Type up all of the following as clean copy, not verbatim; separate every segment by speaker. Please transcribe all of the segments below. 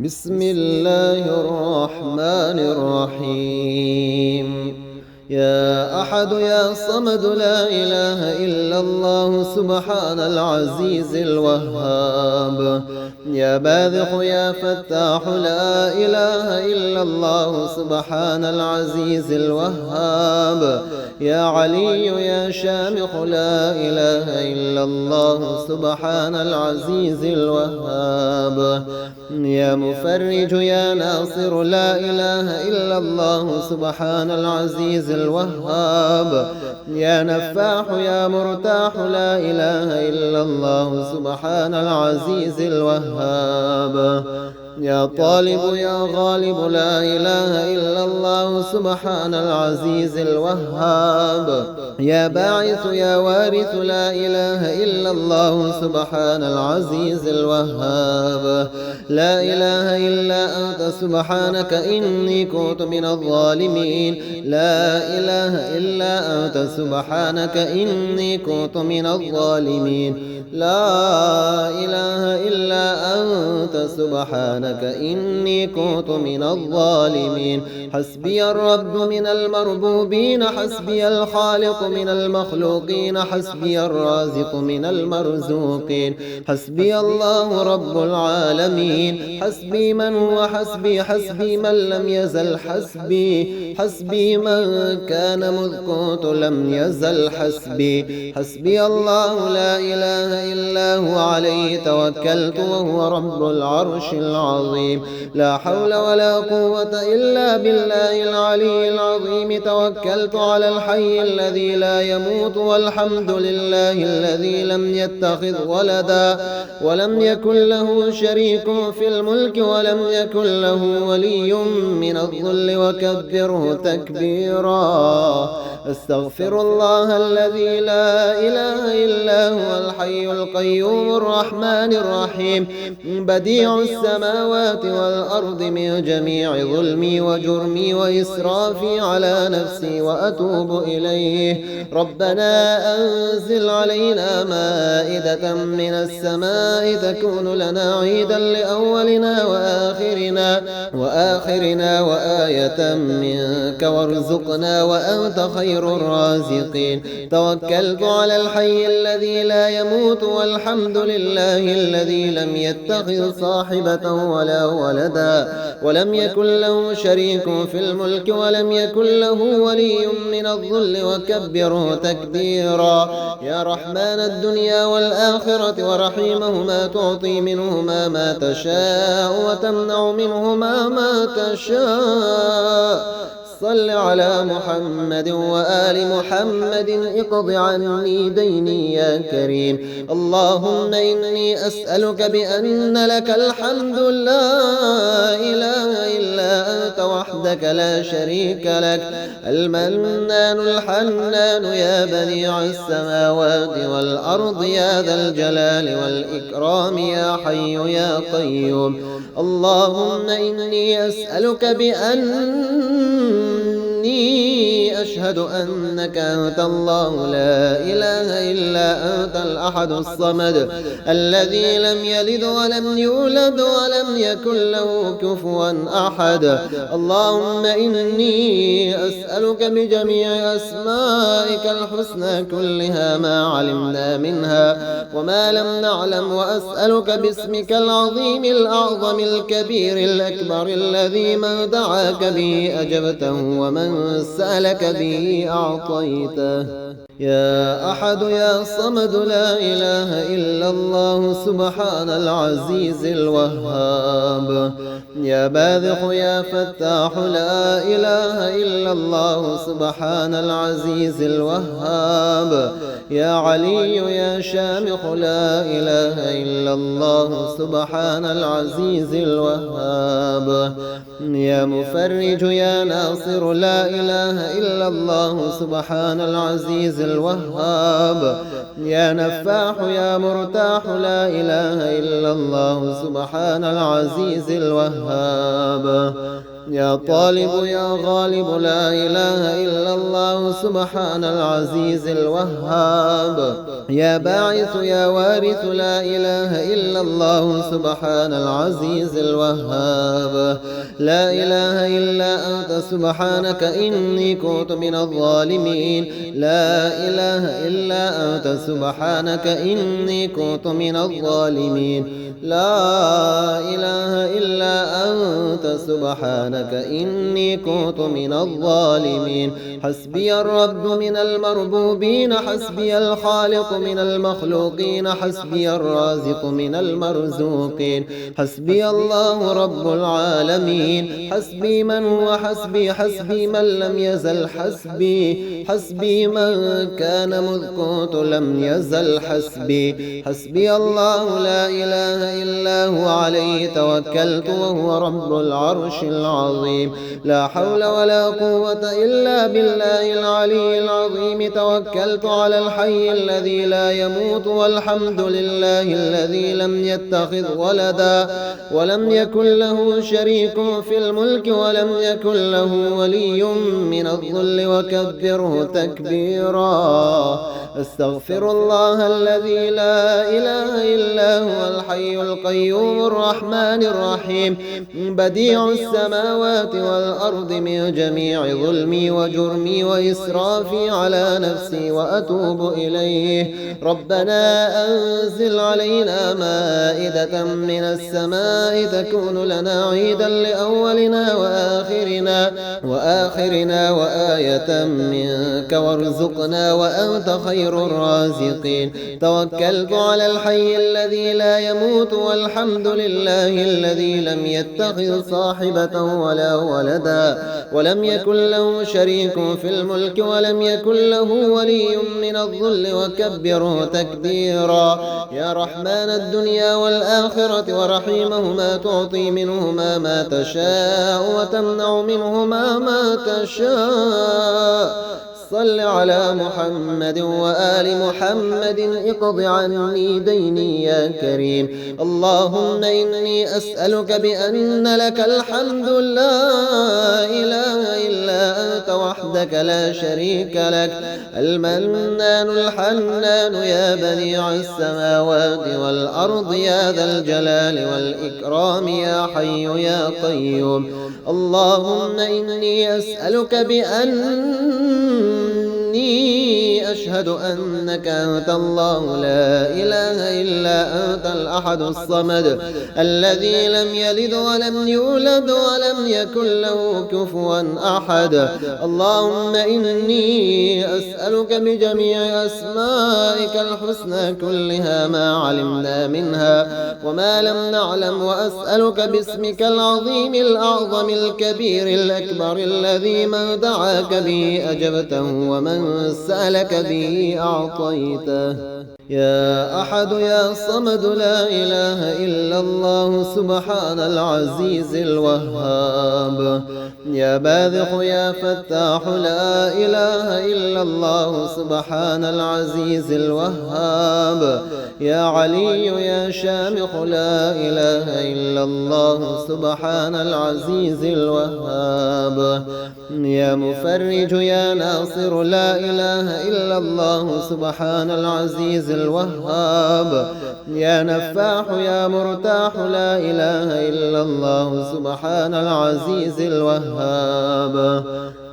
Speaker 1: بسم الله الرحمن الرحيم. يا أحد يا صمد لا إله إلا الله سبحان العزيز الوهاب. يا باذخ يا فتاح لا إله إلا الله سبحان العزيز الوهاب. يا علي يا شامخ لا إله إلا الله سبحان العزيز الوهاب. يا مفرج يا ناصر لا إله إلا الله سبحان العزيز الوهاب. يا نفاح يا مرتاح لا إله إلا الله سبحان العزيز الوهاب. يا طالب يا غالب لا إله إلا الله سبحان العزيز الوهاب. يا باعث يا وارث لا إله إلا الله سبحان العزيز الوهاب. لا إله إلا أنت سبحانك إني كنت من الظالمين. لا إله إلا أنت سبحانك إني كنت من الظالمين. لا إله إلا أنت سبحانك إني كنت من الظالمين. حسبي الرب من المربوبين، حسبي الخالق من المخلوقين، حسبي الرازق من المرزوقين، حسبي الله رب العالمين. حسبي من هو حسبي، حسبي من لم يزل حسبي، حسبي من كان مذ كنت لم يزل حسبي. حسبي الله لا إله إلا هو عليه توكلت وهو رب العرش العظيم. لا حول ولا قوة إلا بالله العلي العظيم. توكلت على الحي الذي لا يموت والحمد لله الذي لم يتخذ ولدا ولم يكن له شريك في الملك ولم يكن له ولي من الذل وكبره تكبيرا. استغفر الله الذي لا إله إلا هو الحي القيوم الرحمن الرحيم. بديع السماوات والأرض من جميع ظلمي وجرمي وإسرافي على نفسي وأتوب إليه. ربنا أنزل علينا مائدة من السماء تكون لنا عيدا لأولنا وآخرنا وآية منك وارزقنا وأنت خير الرازقين. توكلت على الحي الذي لا يموت والحمد لله الذي لم يتخذ صاحبة ولا ولدا ولم يكن له شريك في الملك ولم يكن له ولي من الذل وكبره تكبيرا. يا رحمن الدنيا والآخرة ورحيمهما تعطي منهما ما تشاء وتمنع منهما ما تشاء. صل على محمد وآل محمد. اقض عني ديني يا كريم. اللهم إني أسألك بأن لك الحمد لا إله إلا أنت وحدك لا شريك لك، المنان الحنان يا بديع السماوات والأرض يا ذا الجلال والإكرام يا حي يا قيوم. اللهم إني أسألك بأني أشهد أنك أنت الله لا إله إلا أنت الأحد الصمد الذي لم يلد ولم يولد ولم يكن له كفوا أحد. اللهم إني أسألك بجميع أسمائك الحسنى كلها ما علمنا منها وما لم نعلم، وأسألك باسمك العظيم الأعظم الكبير الأكبر الذي من دعاك به أجبته ومن سألك به أعطيته. يا أحد يا صمد لا إله إلا الله سبحان العزيز الوهاب. يا باذخ يا فتاح لا إله إلا الله سبحان العزيز الوهاب. يا علي يا شامخ لا إله إلا الله سبحان العزيز الوهاب. يا مفرج يا ناصر لا إله إلا الله سبحان العزيز الوهاب يا نفاح يا مرتاح لا إله إلا الله سبحان العزيز الوهاب يا طالب يا غالب لا إله إلا الله سبحان العزيز الوهاب يا باعث يا وارث لا إله إلا الله سبحان العزيز الوهاب لا إله إلا أنت سبحانك إني كنت من الظالمين لا إله إلا أنت سبحانك إني كنت من الظالمين لا إله إلا أنت سبحانك إني كنت من الظالمين حسبي الرب من المربوبين حسبي الخالق من المخلوقين حسبي الرازق من المرزوقين حسبي الله رب العالمين حسبي من هو حسبي حسبي من لم يزل حسبي حسبي من كان مذ كنت لم يزل حسبي حسبي الله لا إله إلا هو عليه توكلت وهو رب العرش العظيم لا حول ولا قوة إلا بالله العلي العظيم توكلت على الحي الذي لا يموت والحمد لله الذي لم يتخذ ولدا ولم يكن له شريك في الملك ولم يكن له ولي من الذل وكبره تكبيرا استغفر الله الذي لا إله إلا هو الحي القيوم الرحمن الرحيم بديع السماوات والأرض من جميع ظلمي وجرمي وإسرافي على نفسي وأتوب إليه ربنا أنزل علينا مائدة من السماء تكون لنا عيدا لأولنا وآخرنا وآية منك وارزقنا وأنت خير الرازقين توكلت على الحي الذي لا يموت والحمد لله الذي لم يتخذ صاحبة ولا ولدا ولم يكن له شريك في الملك ولم يكن له ولي من الذل وكبره تكبيرا يا رحمن الدنيا والآخرة ورحيمهما تعطي منهما ما تشاء وتمنع منهما ما تشاء صل على محمد وآل محمد اقض عني ديني يا كريم اللهم إني أسألك بأن لك الحمد لا إله إلا أنت وحدك لا شريك لك المنان الحنان يا بديع السماوات والأرض يا ذا الجلال والإكرام يا حي يا قيوم اللهم إني أسألك بأني أشهد أنك أنت الله لا إله إلا أنت الأحد الصمد الذي لم يلد ولم يولد ولم يكن له كفوا أحد اللهم إني أسألك بجميع أسمائك الحسنى كلها ما علمنا منها وما لم نعلم وأسألك باسمك العظيم الأعظم الكبير الأكبر الذي من دعاك به أجبته ومن سألك به أعطيته يا أحد يا صمد لا إله إلا الله سبحان العزيز الوهاب يا باذخ يا فتاح لا إله إلا الله سبحان العزيز الوهاب يا علي يا شامخ لا إله إلا الله سبحان العزيز الوهاب يا مفرج يا ناصر لا إله إلا الله سبحان العزيز الوهاب يا نفاح يا مرتاح لا إله إلا الله سبحان العزيز الوهاب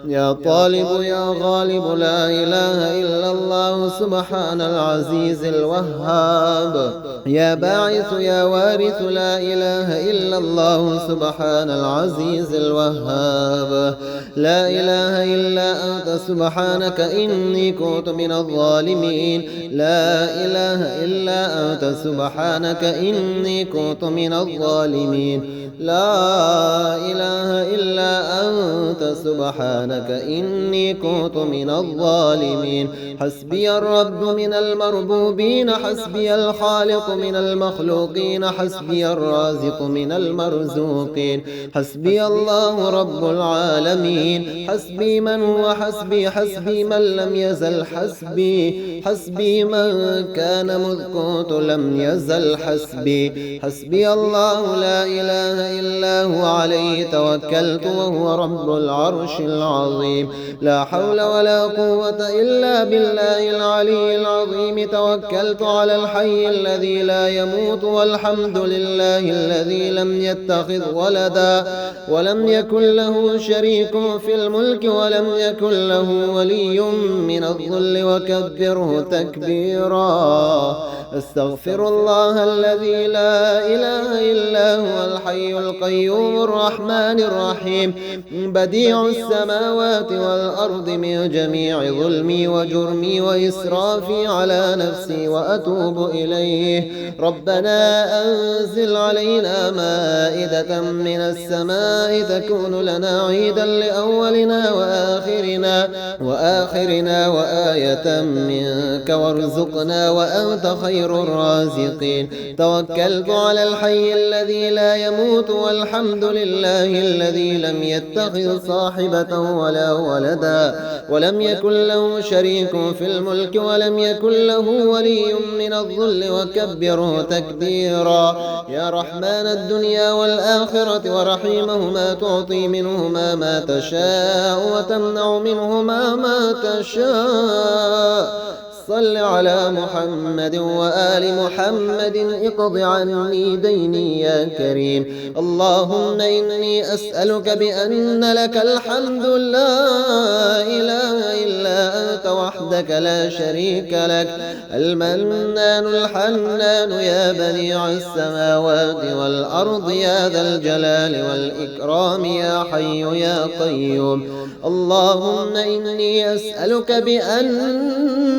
Speaker 1: يا طالب يا غالب لا إله إلا الله سبحان العزيز الوهاب يا باعث يا وارث لا إله إلا الله سبحان العزيز الوهاب لا إله إلا أنت سبحانك إني كنت من الظالمين لا إله إلا أنت سبحانك إني كنت من الظالمين لا إله إلا أنت سبحانك سبحانك إني كنت من الظالمين حسبي الرب من المربوبين حسبي الخالق من المخلوقين حسبي الرازق من المرزوقين حسبي الله رب العالمين حسبي من هو حسبي حسبي من لم يزل حسبي حسبي من كان مذ كنت لم يزل حسبي حسبي الله لا إله إلا هو عليه توكلت وهو رب العرش العظيم لا حول ولا قوة إلا بالله العلي العظيم توكلت على الحي الذي لا يموت والحمد لله الذي لم يتخذ ولدا ولم يكن له شريك في الملك ولم يكن له ولي من الذل وكبره تكبيرا استغفر الله الذي لا إله إلا هو الحي القيوم الرحمن الرحيم بديع السماوات والأرض من جميع ظلمي وجرمي وإسرافي على نفسي وأتوب إليه ربنا أنزل علينا مائدة من السماء تكون لنا عيدا لأولنا وآخرنا وآية منك وارزقنا وأنت خير الرازقين توكلت على الحي الذي لا يموت والحمد لله الذي لم يتخذ صاحبة ولا ولدا ولم يكن له شريك في الملك ولم يكن له ولي من الذل وكبره تكبيرا يا رحمن الدنيا والآخرة ورحيمهما تعطي منهما ما تشاء وتمنع منهما ما تشاء صل على محمد وآل محمد اقض عني ديني يا كريم اللهم إني أسألك بأن لك الحمد لا إله إلا أنت وحدك لا شريك لك المنان الحنان يا بديع السماوات والأرض يا ذا الجلال والإكرام يا حي يا قيوم اللهم إني أسألك بأني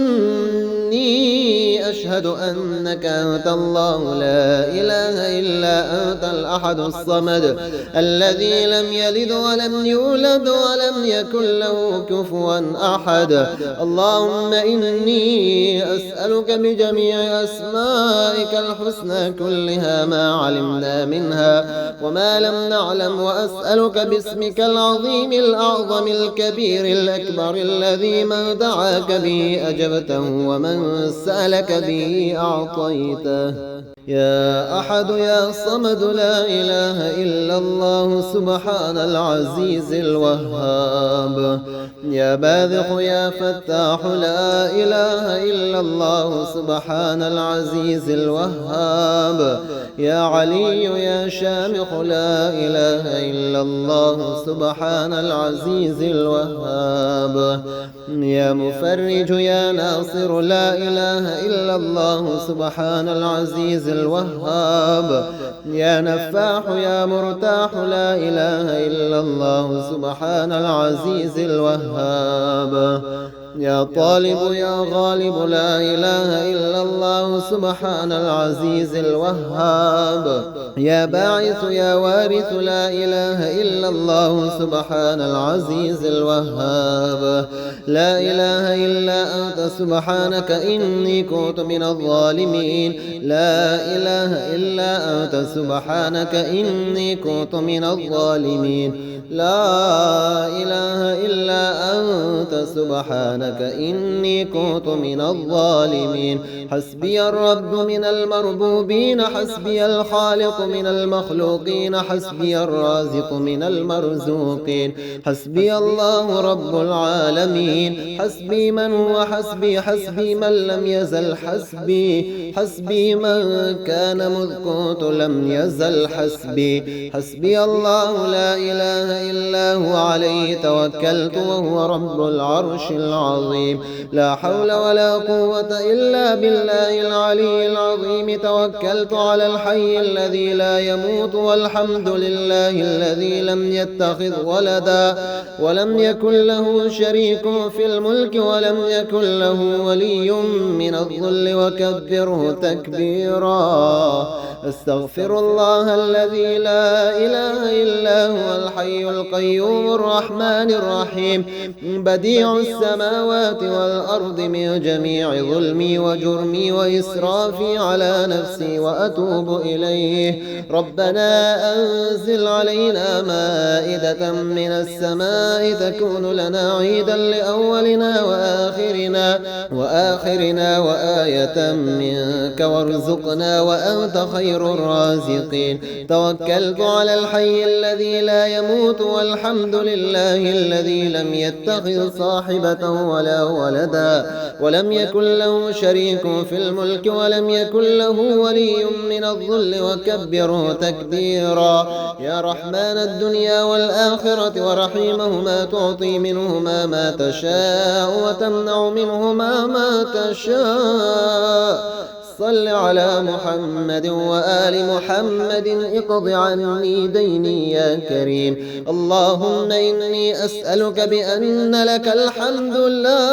Speaker 1: أشهد أنك أنت الله لا إله إلا أنت الأحد الصمد الذي لم يلد ولم يولد ولم يكن له كفوا أحد اللهم إني أسألك بجميع أسمائك الحسنى كلها ما علمنا منها وما لم نعلم وأسألك باسمك العظيم الأعظم الكبير الأكبر الذي من دعاك به أجبته ومن سألك به أعطيته يا أحد يا صمد لا إله إلا الله سبحان العزيز الوهاب يا باذخ يا فتاح لا إله إلا الله سبحان العزيز الوهاب يا علي يا شامخ لا إله إلا الله سبحان العزيز الوهاب يا مفرج يا ناصر لا إله إلا الله سبحان العزيز الوهاب يا نفاح يا مرتاح لا إله إلا الله سبحان العزيز الوهاب يا طالب يا غالب لا إله إلا الله سبحان العزيز الوهاب يا باعث يا وارث لا إله إلا الله سبحان العزيز الوهاب لا إله إلا أنت سبحانك إني كنت من الظالمين لا إله إلا أنت سبحانك إني كنت من الظالمين لا إله إلا أنت سبحانك إني كنت من الظالمين حسبي الرب من المربوبين حسبي الخالق من المخلوقين حسبي الرازق من المرزوقين حسبي الله رب العالمين حسبي من هو حسبي حسبي من لم يزل حسبي حسبي من كان مذ كنت لم يزل حسبي حسبي الله لا إله إلا هو عليه توكلت وهو رب العرش العظيم لا حول ولا قوة إلا بالله العلي العظيم توكلت على الحي الذي لا يموت والحمد لله الذي لم يتخذ ولدا ولم يكن له شريك في الملك ولم يكن له ولي من الذل وكبره تكبيرا استغفر الله الذي لا إله إلا هو الحي الحي القيوم الرحمن الرحيم بديع السماوات والأرض من جميع ظلمي وجرمي وإسرافي على نفسي وأتوب إليه. ربنا أنزل علينا مائدة من السماء تكون لنا عيدا لأولنا وآخرنا وآية منك وارزقنا وأنت خير الرازقين. توكلت على الحي الذي لا يموت والحمد لله الذي لم يتخذ صاحبة ولا ولدا ولم يكن له شريك في الملك ولم يكن له ولي من الذل وكبره تكبيرا. يا رحمن الدنيا والآخرة ورحيمهما تعطي منهما ما تشاء وتمنع منهما ما تشاء. صل على محمد وآل محمد اقض عني ديني يا كريم. اللهم إني أسألك بأن لك الحمد لا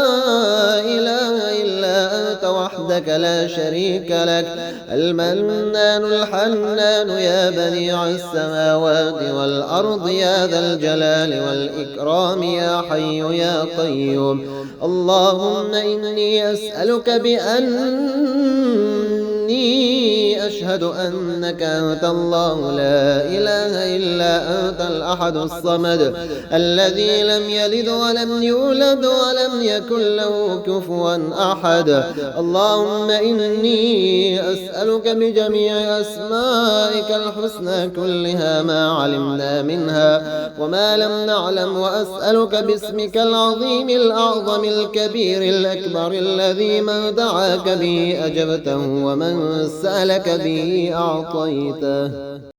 Speaker 1: إله إلا أنت وحدك لا شريك لك المنان الحنان يا بديع السماوات والأرض يا ذا الجلال والإكرام يا حي يا قيوم. اللهم إني أسألك بأني أشهد أنك أنت الله لا إله إلا أنت الأحد الصمد الذي لم يلد ولم يولد ولم يكن له كفوا أحد. اللهم إني أسألك بجميع أسمائك الحسنى كلها ما علمنا منها وما لم نعلم وأسألك باسمك العظيم الأعظم الكبير الأكبر الذي من دعاك به أجبته ومن سألك به أعطيته.